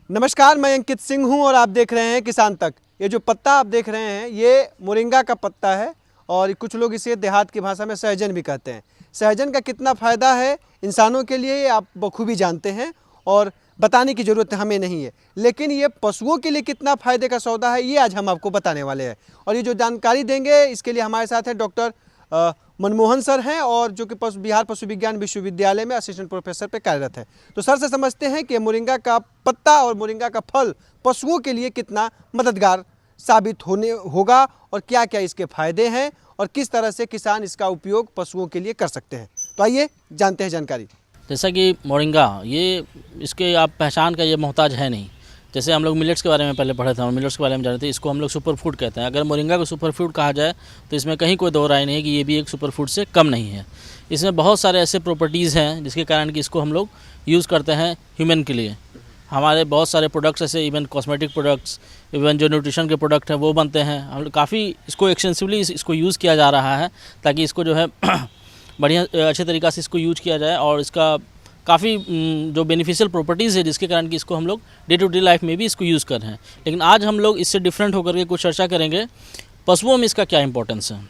नमस्कार, मैं अंकित सिंह हूं और आप देख रहे हैं किसान तक। ये जो पत्ता आप देख रहे हैं ये मोरिंगा का पत्ता है और कुछ लोग इसे देहात की भाषा में सहजन भी कहते हैं। सहजन का कितना फ़ायदा है इंसानों के लिए ये आप बखूबी जानते हैं और बताने की ज़रूरत हमें नहीं है, लेकिन ये पशुओं के लिए कितना फ़ायदे का सौदा है ये आज हम आपको बताने वाले हैं। और ये जो जानकारी देंगे इसके लिए हमारे साथ हैं डॉक्टर मनमोहन सर हैं और जो कि बिहार पशु विज्ञान विश्वविद्यालय में असिस्टेंट प्रोफेसर पे कार्यरत है। तो सर से समझते हैं कि मोरिंगा का पत्ता और मोरिंगा का फल पशुओं के लिए कितना मददगार साबित होगा और क्या क्या इसके फायदे हैं और किस तरह से किसान इसका उपयोग पशुओं के लिए कर सकते हैं। तो आइए जानते हैं जानकारी। जैसा कि मोरिंगा ये इसके आप पहचान का ये मोहताज है नहीं। जैसे हम लोग मिलेट्स के बारे में पहले पढ़े थे और मिलेट्स के बारे में जानते थे, इसको हम लोग सुपर फूड कहते हैं। अगर मोरिंगा को सुपर फूड कहा जाए तो इसमें कहीं कोई दो राय नहीं है कि ये भी एक सुपर फूड से कम नहीं है। इसमें बहुत सारे ऐसे प्रॉपर्टीज़ हैं जिसके कारण कि इसको हम लोग यूज़ करते हैं ह्यूमन के लिए। हमारे बहुत सारे प्रोडक्ट्स ऐसे इवन कॉस्मेटिक प्रोडक्ट्स, इवन जो न्यूट्रिशन के प्रोडक्ट हैं वो बनते हैं। हम काफ़ी इसको एक्सटेंसिवली इसको यूज़ किया जा रहा है ताकि इसको जो है बढ़िया अच्छे तरीक़ा से इसको यूज किया जाए और इसका काफ़ी जो बेनिफिशियल प्रॉपर्टीज़ है जिसके कारण कि इसको हम लोग डे टू डे लाइफ में भी इसको यूज़ कर रहे हैं। लेकिन आज हम लोग इससे डिफरेंट होकर के कुछ चर्चा करेंगे पशुओं में इसका क्या इंपॉर्टेंस है।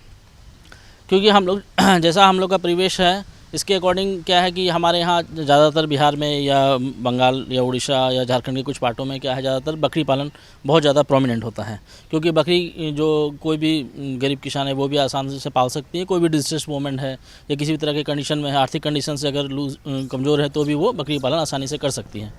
क्योंकि हम लोग जैसा हम लोग का परिवेश है इसके अकॉर्डिंग क्या है कि हमारे यहाँ ज़्यादातर बिहार में या बंगाल या उड़ीसा या झारखंड के कुछ पार्टों में क्या है ज़्यादातर बकरी पालन बहुत ज़्यादा प्रोमिनेंट होता है। क्योंकि बकरी जो कोई भी गरीब किसान है वो भी आसानी से पाल सकती है। कोई भी डिस्ट्रेस वूमेन है या किसी भी तरह के कंडीशन में है, आर्थिक कंडीशन से अगर कमज़ोर है तो भी वो बकरी पालन आसानी से कर सकती है।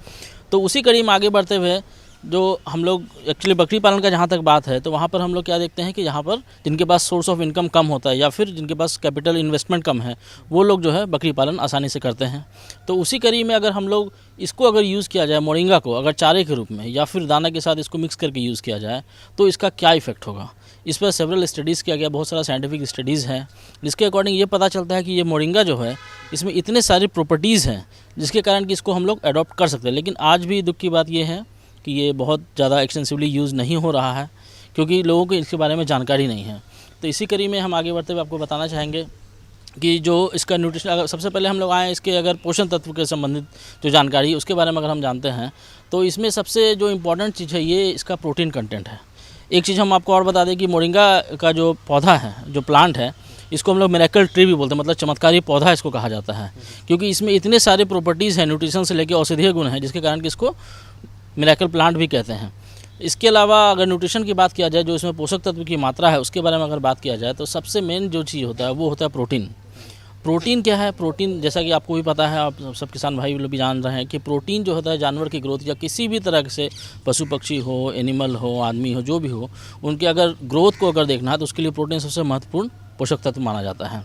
तो उसी कड़ी में आगे बढ़ते हुए जो हम लोग एक्चुअली बकरी पालन का जहाँ तक बात है तो वहाँ पर हम लोग क्या देखते हैं कि यहाँ पर जिनके पास सोर्स ऑफ इनकम कम होता है या फिर जिनके पास कैपिटल इन्वेस्टमेंट कम है वो लोग जो है बकरी पालन आसानी से करते हैं। तो उसी कड़ी में अगर हम लोग इसको अगर यूज़ किया जाए मोरिंगा को अगर चारे के रूप में या फिर दाना के साथ इसको मिक्स करके यूज़ किया जाए तो इसका क्या इफेक्ट होगा, इस पर सेवरल स्टडीज़ किया गया, बहुत सारा साइंटिफिक स्टडीज़ हैं जिसके अकॉर्डिंग ये पता चलता है कि ये मोरिंगा जो है इसमें इतने सारी प्रॉपर्टीज़ हैं जिसके कारण कि इसको हम लोग अडॉप्ट कर सकते हैं। लेकिन आज भी दुख की बात ये है कि ये बहुत ज़्यादा एक्सटेंसिवली यूज़ नहीं हो रहा है क्योंकि लोगों को इसके बारे में जानकारी नहीं है। तो इसी कड़ी में हम आगे बढ़ते हुए आपको बताना चाहेंगे कि जो इसका न्यूट्रिशन, अगर सबसे पहले हम लोग आए इसके अगर पोषण तत्व के संबंधित जो जानकारी उसके बारे में अगर हम जानते हैं तो इसमें सबसे जो इम्पोर्टेंट चीज़ है ये इसका प्रोटीन कंटेंट है। एक चीज़ हम आपको और बता दें कि मोरिंगा का जो पौधा है, जो प्लांट है, इसको हम लोग मिरेकल ट्री भी बोलते हैं, मतलब चमत्कारी पौधा इसको कहा जाता है क्योंकि इसमें इतने सारे प्रॉपर्टीज़ हैं, न्यूट्रिशन से लेकर औषधीय गुण हैं जिसके कारण कि इसको मिरेकल प्लांट भी कहते हैं। इसके अलावा अगर न्यूट्रिशन की बात किया जाए, जो इसमें पोषक तत्व की मात्रा है उसके बारे में अगर बात किया जाए तो सबसे मेन जो चीज़ होता है वो होता है प्रोटीन। प्रोटीन क्या है? प्रोटीन जैसा कि आपको भी पता है, आप सब किसान भाई लोग भी जान रहे हैं कि प्रोटीन जो होता है जानवर की ग्रोथ या किसी भी तरह से पशु पक्षी हो, एनिमल हो, आदमी हो, जो भी हो, उनके अगर ग्रोथ को अगर देखना है तो उसके लिए प्रोटीन सबसे महत्वपूर्ण पोषक तत्व माना जाता है।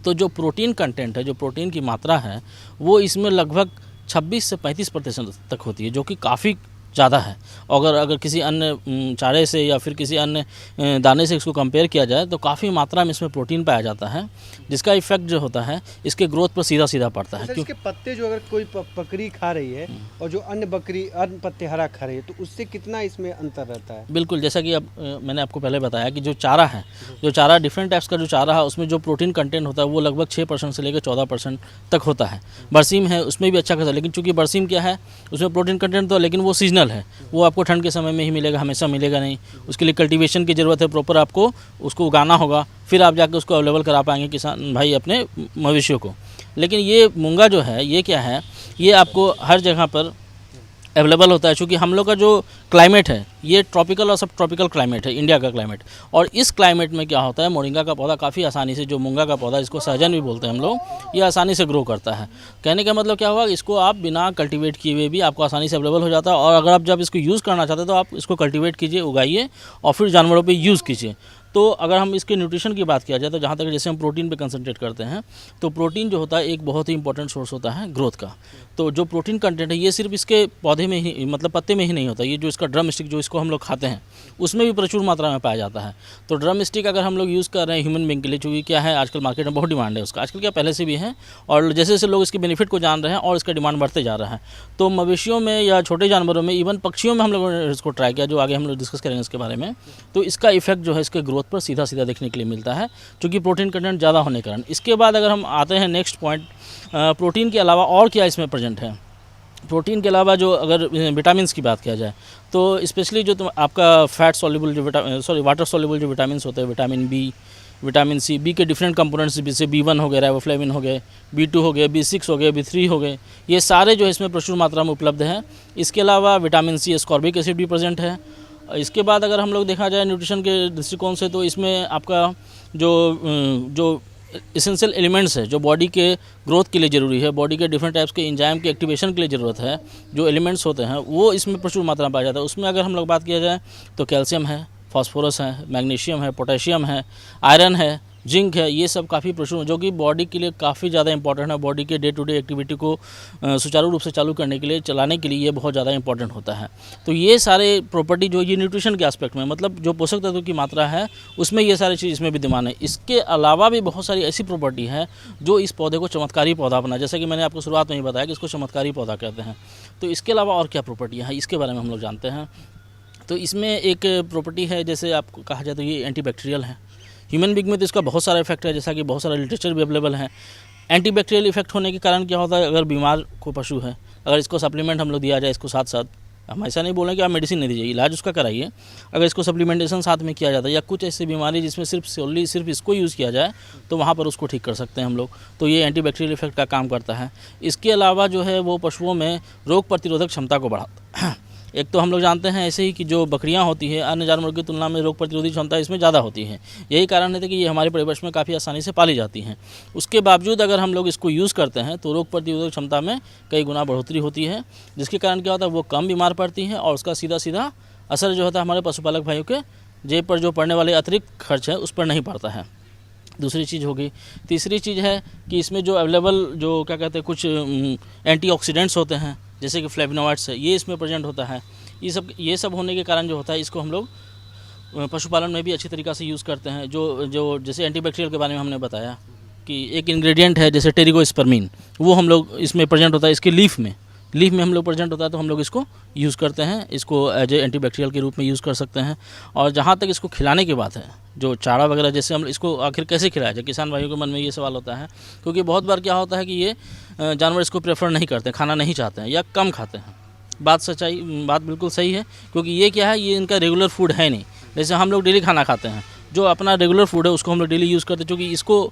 तो जो प्रोटीन कंटेंट है, जो प्रोटीन की मात्रा है वो इसमें लगभग 26 से 35% तक होती है, जो कि काफ़ी ज़्यादा है। अगर किसी अन्य चारे से या फिर किसी अन्य दाने से इसको कंपेयर किया जाए तो काफ़ी मात्रा में इसमें प्रोटीन पाया जाता है जिसका इफेक्ट जो होता है इसके ग्रोथ पर सीधा सीधा पड़ता है। इसके पत्ते जो अगर कोई बकरी खा रही है और जो अन्य बकरी अन्य पत्ते हरा खा रही है तो उससे कितना इसमें अंतर रहता है? बिल्कुल, जैसा कि अब मैंने आपको पहले बताया कि जो चारा है, जो चारा डिफरेंट टाइप्स का जो चारा है उसमें जो प्रोटीन कंटेंट होता है वो लगभग 6% से लेकर 14% तक होता है। बरसीम है उसमें भी अच्छा खासा, लेकिन चूंकि बरसीम क्या है उसमें प्रोटीन कंटेंट तो, लेकिन वो सीजनल है, वो आपको ठंड के समय में ही मिलेगा, हमेशा मिलेगा नहीं। उसके लिए कल्टीवेशन की ज़रूरत है, प्रॉपर आपको उसको उगाना होगा, फिर आप जाकर उसको अवेलेबल करा पाएंगे किसान भाई अपने मवेशियों को। लेकिन ये मूंगा जो है ये क्या है, ये आपको हर जगह पर अवेलेबल होता है। चूँकि हम लोग का जो क्लाइमेट है ये ट्रॉपिकल और सब ट्रॉपिकल क्लाइमेट है, इंडिया का क्लाइमेट। और इस क्लाइमेट में क्या होता है, मोरिंगा का पौधा काफ़ी आसानी से, जो मूंगा का पौधा जिसको सहजन भी बोलते हैं हम लोग, ये आसानी से ग्रो करता है। कहने का मतलब क्या हुआ, इसको आप बिना कल्टीवेट किए हुए भी आपको आसानी से अवेलेबल हो जाता है। और अगर आप जब इसको यूज़ करना चाहते हैं तो आप इसको कल्टीवेट कीजिए, उगाइए और फिर जानवरों पर यूज़ कीजिए। तो अगर हम इसके न्यूट्रिशन की बात किया जाए तो जहाँ तक जैसे हम प्रोटीन पे कंसंट्रेट करते हैं तो प्रोटीन जो होता है एक बहुत ही इंपॉर्टेंट सोर्स होता है ग्रोथ का। तो जो प्रोटीन कंटेंट है ये सिर्फ इसके पौधे में ही, मतलब पत्ते में ही नहीं होता, ये जो इसका ड्रम स्टिक जो इसको हम लोग खाते हैं उसमें भी प्रचुर मात्रा में पाया जाता है। तो ड्रम स्टिक अगर हम लोग यूज़ कर रहे हैं ह्यूमन बींग के लिए, चूँकि क्या है आजकल मार्केट में बहुत डिमांड है उसका, आजकल क्या पहले से भी है, और जैसे जैसे लोग इसके बेनिफिट को जान रहे हैं और इसका डिमांड बढ़ते जा रहा है। तो मवेशियों में या छोटे जानवरों में, इवन पक्षियों में हम लोगों ने इसको ट्राई किया, जो आगे हम लोग डिस्कस करेंगे इसके बारे में। तो इसका इफेक्ट जो है इसके ग्रोथ पर सीधा सीधा देखने के लिए मिलता है, क्योंकि प्रोटीन कंटेंट ज़्यादा होने के कारण। इसके बाद अगर हम आते हैं नेक्स्ट पॉइंट, प्रोटीन के अलावा और क्या इसमें प्रेजेंट है। प्रोटीन के अलावा जो अगर विटामिन्स की बात किया जाए तो स्पेशली जो आपका फैट सॉल्युबल जो वाटर सॉल्युबल जो विटामिन्स होते हैं, vitamin B, vitamin C, B के डिफरेंट कंपोनेंट्स जैसे B1 हो गए, राइबोफ्लेविन हो गए, B2 हो गए, B6 हो गए, B3 हो गए, ये सारे जो है इसमें प्रचुर मात्रा में उपलब्ध हैं। इसके अलावा विटामिन सी, एस्कॉर्बिक एसिड भी प्रेजेंट है। इसके बाद अगर हम लोग देखा जाए न्यूट्रिशन के दृष्टिकोण से तो इसमें आपका जो इसेंशियल एलिमेंट्स है जो बॉडी के ग्रोथ के लिए ज़रूरी है, बॉडी के डिफरेंट टाइप्स के एंजाइम के एक्टिवेशन के लिए ज़रूरत है, जो एलिमेंट्स होते हैं वो इसमें प्रचुर मात्रा में पाया जाता है। उसमें अगर हम लोग बात किया जाए तो कैल्शियम है, फास्फोरस है, मैग्नीशियम है, पोटेशियम है, आयरन है, जिंक है, ये सब काफ़ी प्रचुर जो कि बॉडी के लिए काफ़ी ज़्यादा इंपॉर्टेंट है। बॉडी के डे टू डे एक्टिविटी को सुचारू रूप से चालू करने के लिए, चलाने के लिए ये बहुत ज़्यादा इंपॉर्टेंट होता है। तो ये सारे प्रॉपर्टी जो ये न्यूट्रिशन के एस्पेक्ट में, मतलब जो पोषक तत्वों की मात्रा है उसमें ये सारी चीज़ इसमें विद्यमान है। इसके अलावा भी बहुत सारी ऐसी प्रॉपर्टी है जो इस पौधे को चमत्कारी पौधा बना, जैसा कि मैंने आपको शुरुआत में ही बताया कि इसको चमत्कारी पौधा कहते हैं। तो इसके अलावा और क्या प्रॉपर्टियाँ हैं इसके बारे में हम लोग जानते हैं। तो इसमें एक प्रॉपर्टी है, जैसे आपको कहा जाए तो ये एंटीबैक्टीरियल है। ह्यूमन बीइंग में तो इसका बहुत सारा इफेक्ट है, जैसा कि बहुत सारा लिटरेचर भी अवेलेबल है। एंटीबैक्टीरियल इफेक्ट होने के कारण क्या होता है, अगर बीमार को पशु है, अगर इसको सप्लीमेंट हम लोग दिया जाए इसको साथ साथ, हम ऐसा नहीं बोल रहे कि आप मेडिसिन नहीं दीजिए, इलाज उसका कराइए, अगर इसको सप्लीमेंटेशन साथ में किया जाता है या कुछ ऐसी बीमारी जिसमें सिर्फ इसको यूज़ किया जाए तो वहाँ पर उसको ठीक कर सकते हैं हम लोग। तो ये एंटीबैक्टीरियल इफेक्ट का काम करता है। इसके अलावा जो है वो पशुओं में रोग प्रतिरोधक क्षमता को बढ़ाता है। एक तो हम लोग जानते हैं ऐसे ही कि जो बकरियां होती है अन्य जानवरों की तुलना में रोग प्रतिरोधी क्षमता इसमें ज़्यादा होती है। यही कारण है कि ये हमारे परिवेश में काफ़ी आसानी से पाली जाती हैं। उसके बावजूद अगर हम लोग इसको यूज़ करते हैं तो रोग प्रतिरोधक क्षमता में कई गुना बढ़ोतरी होती है, जिसके कारण क्या होता है वो कम बीमार पड़ती हैं और उसका सीधा सीधा असर जो होता है हमारे पशुपालक भाइयों के जेब पर जो पड़ने वाले अतिरिक्त खर्च है उस पर नहीं पड़ता है। दूसरी चीज़ होगी। तीसरी चीज़ है कि इसमें जो अवेलेबल जो क्या कहते हैं कुछ एंटीऑक्सीडेंट्स होते हैं जैसे कि फ्लेवोनॉइड्स है, ये इसमें प्रेजेंट होता है। ये सब होने के कारण जो होता है इसको हम लोग पशुपालन में भी अच्छी तरीक़ा से यूज़ करते हैं। जो जैसे एंटीबैक्टीरियल के बारे में हमने बताया कि एक इंग्रेडिएंट है जैसे टेरिगोस्पर्मिन, वो हम लोग इसमें प्रेजेंट होता है, इसके लीफ में हम लोग प्रेजेंट होता है, तो हम लोग इसको यूज़ करते हैं, इसको एज ए एंटीबैक्टीरियल के रूप में यूज़ कर सकते हैं। और जहाँ तक इसको खिलाने की बात है, जो चारा वगैरह जैसे हम इसको आखिर कैसे खिलाया जाए, किसान भाइयों के मन में ये सवाल होता है, क्योंकि बहुत बार क्या होता है कि ये जानवर इसको प्रेफर नहीं करते, खाना नहीं चाहते हैं या कम खाते हैं। बात बिल्कुल सही है, क्योंकि ये क्या है, ये इनका रेगुलर फूड है नहीं। जैसे हम लोग डेली खाना खाते हैं, जो अपना रेगुलर फूड है उसको हम लोग डेली यूज़ करते हैं, क्योंकि इसको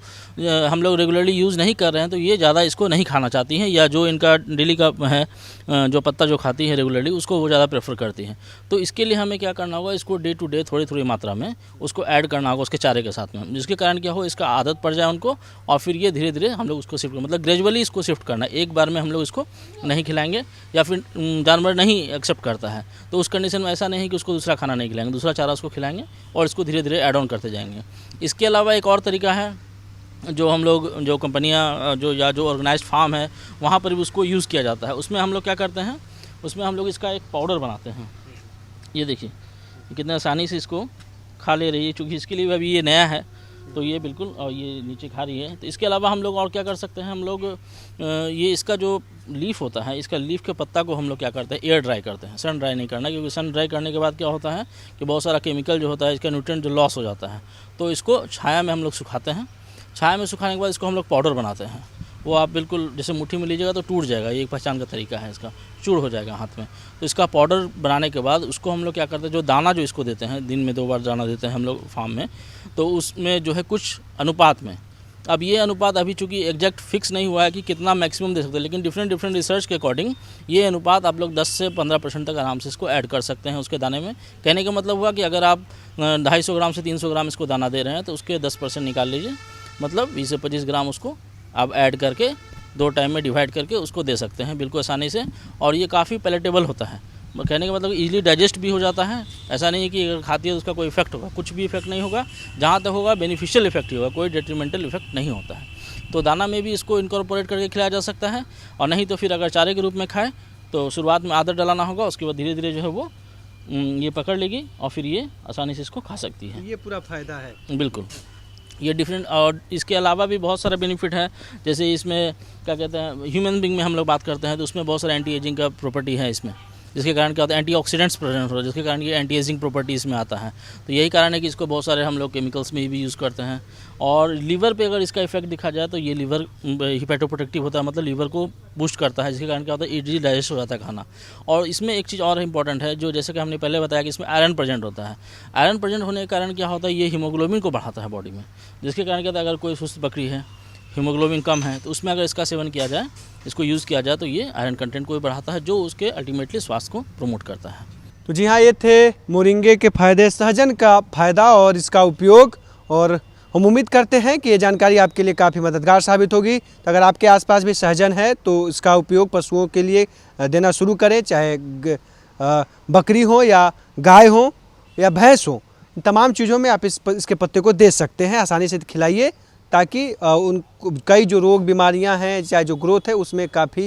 हम लोग रेगुलरली यूज़ नहीं कर रहे हैं तो ये ज़्यादा इसको नहीं खाना चाहती हैं, या जो इनका डेली का है जो पत्ता जो खाती है रेगुलरली उसको वो ज़्यादा प्रेफर करती हैं। तो इसके लिए हमें क्या करना होगा, इसको डे टू डे थोड़ी थोड़ी मात्रा में उसको ऐड करना होगा उसके चारे के साथ में, जिसके कारण क्या हो इसका आदत पड़ जाए उनको, और फिर ये धीरे धीरे हम लोग उसको शिफ्ट मतलब ग्रेजुअली इसको शिफ्ट करना। एक बार में हम लोग इसको नहीं खिलाएंगे या फिर जानवर नहीं एक्सेप्ट करता है तो उस कंडीशन में ऐसा नहीं कि उसको दूसरा खाना नहीं खिलाएंगे, दूसरा चारा उसको खिलाएंगे और इसको धीरे धीरे ऐड ऑन करते जाएंगे। इसके अलावा एक और तरीका है जो हम लोग जो कंपनियां जो ऑर्गेनाइज्ड फार्म है वहाँ पर भी उसको यूज़ किया जाता है। उसमें हम लोग क्या करते हैं, उसमें हम लोग इसका एक पाउडर बनाते हैं। ये देखिए कितने आसानी से इसको खा ले रही है, चूँकि इसके लिए अभी ये नया है तो ये बिल्कुल, और ये नीचे खा रही है। तो इसके अलावा हम लोग और क्या कर सकते हैं, हम लोग ये इसका जो लीफ होता है, इसका लीफ के पत्ता को हम लोग क्या करते हैं, एयर ड्राई करते हैं। सन ड्राई नहीं करना, क्योंकि सन ड्राई करने के बाद क्या होता है कि बहुत सारा केमिकल जो होता है इसका न्यूट्रिएंट जो लॉस हो जाता है। तो इसको छाया में हम लोग सुखाते हैं। छाया में सुखाने के बाद इसको हम लोग पाउडर बनाते हैं। वो आप बिल्कुल जैसे मुट्ठी में लीजिएगा तो टूट जाएगा, ये एक पहचान का तरीका है इसका, चूड़ हो जाएगा हाथ में। तो इसका पाउडर बनाने के बाद उसको हम लोग क्या करते हैं, जो दाना जो इसको देते हैं, दिन में 2 बार दाना देते हैं हम लोग फार्म में, तो उसमें जो है कुछ अनुपात में, अब ये अनुपात अभी चूँकि एग्जैक्ट फिक्स नहीं हुआ है कि कितना मैक्सिमम दे सकते हैं, लेकिन डिफरेंट रिसर्च के अकॉर्डिंग ये अनुपात आप लोग 10 से 15% तक आराम से इसको ऐड कर सकते हैं उसके दाने में। कहने का मतलब हुआ कि अगर आप 250 ग्राम से 300 ग्राम इसको दाना दे रहे हैं तो उसके 10% निकाल लीजिए, मतलब 20 से 25 ग्राम उसको आप ऐड करके 2 टाइम में डिवाइड करके उसको दे सकते हैं बिल्कुल आसानी से। और ये काफ़ी पैलेटेबल होता है, कहने का मतलब इजीली डाइजेस्ट भी हो जाता है। ऐसा नहीं है कि अगर खाती है तो उसका कोई इफेक्ट होगा, कुछ भी इफेक्ट नहीं होगा। जहाँ तक होगा बेनिफिशियल इफेक्ट ही होगा, कोई डेट्रीमेंटल इफेक्ट नहीं होता है। तो दाना में भी इसको इनकॉर्पोरेट करके खिलाया जा सकता है, और नहीं तो फिर अगर चारे के रूप में खाए तो शुरुआत में आदत डलाना होगा, उसके बाद धीरे धीरे जो है वो ये पकड़ लेगी और फिर ये आसानी से इसको खा सकती है। ये पूरा फ़ायदा है बिल्कुल, ये डिफरेंट। और इसके अलावा भी बहुत सारा बेनिफिट है, जैसे इसमें क्या कहते हैं ह्यूमन बीइंग में हम लोग बात करते हैं तो उसमें बहुत सारा एंटी एजिंग का प्रॉपर्टी है इसमें। जिसके कारण क्या होता है एंटीऑक्सीडेंट्स प्रेजेंट हो रहा है, जिसके कारण ये एंटी एजिंग प्रॉपर्टीज़ में आता है। तो यही कारण है कि इसको बहुत सारे हम लोग केमिकल्स में भी यूज़ करते हैं। और लीवर पे अगर इसका इफेक्ट दिखा जाए तो ये लीवर हिपैटोप्रोटेक्टिव होता है, मतलब लीवर को बूस्ट करता है, जिसके कारण क्या होता है इजीली डाइजेस्ट हो जाता है खाना। और इसमें एक चीज़ और इंपॉर्टेंट है, जो जैसे कि हमने पहले बताया कि इसमें आयरन प्रेजेंट होता है। आयरन प्रेजेंट होने के कारण क्या होता है, ये हीमोग्लोबिन को बढ़ाता है बॉडी में, जिसके कारण क्या होता है अगर कोई सुस्त बकरी है, हीमोग्लोबिन कम है, तो उसमें अगर इसका सेवन किया जाए, इसको यूज़ किया जाए, तो ये आयरन कंटेंट को भी बढ़ाता है, जो उसके अल्टीमेटली स्वास्थ्य को प्रमोट करता है। तो जी हाँ, ये थे मोरिंगे के फ़ायदे, सहजन का फ़ायदा और इसका उपयोग। और हम उम्मीद करते हैं कि ये जानकारी आपके लिए काफ़ी मददगार साबित होगी। तो अगर आपके आसपास भी सहजन है तो इसका उपयोग पशुओं के लिए देना शुरू करें, चाहे बकरी हो या गाय हो या भैंस हो। तमाम चीज़ों में आप इसके पत्ते को दे सकते हैं, आसानी से खिलाइए, ताकि उन कई जो रोग बीमारियां हैं, चाहे जो ग्रोथ है, उसमें काफ़ी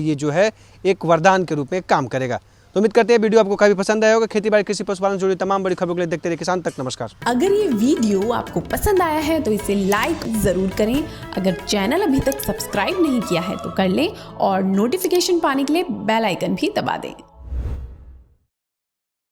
ये जो है एक वरदान के रूप में काम करेगा। तो उम्मीद करते हैं वीडियो आपको काफ़ी पसंद आया होगा। खेती बाड़ी, कृषि, पशुपालन से जुड़ी तमाम बड़ी खबरों के लिए देखते रहिए किसान तक। नमस्कार। अगर ये वीडियो आपको पसंद आया है तो इसे लाइक ज़रूर करें। अगर चैनल अभी तक सब्सक्राइब नहीं किया है तो कर लें और नोटिफिकेशन पाने के लिए बेल आइकन भी दबा दें।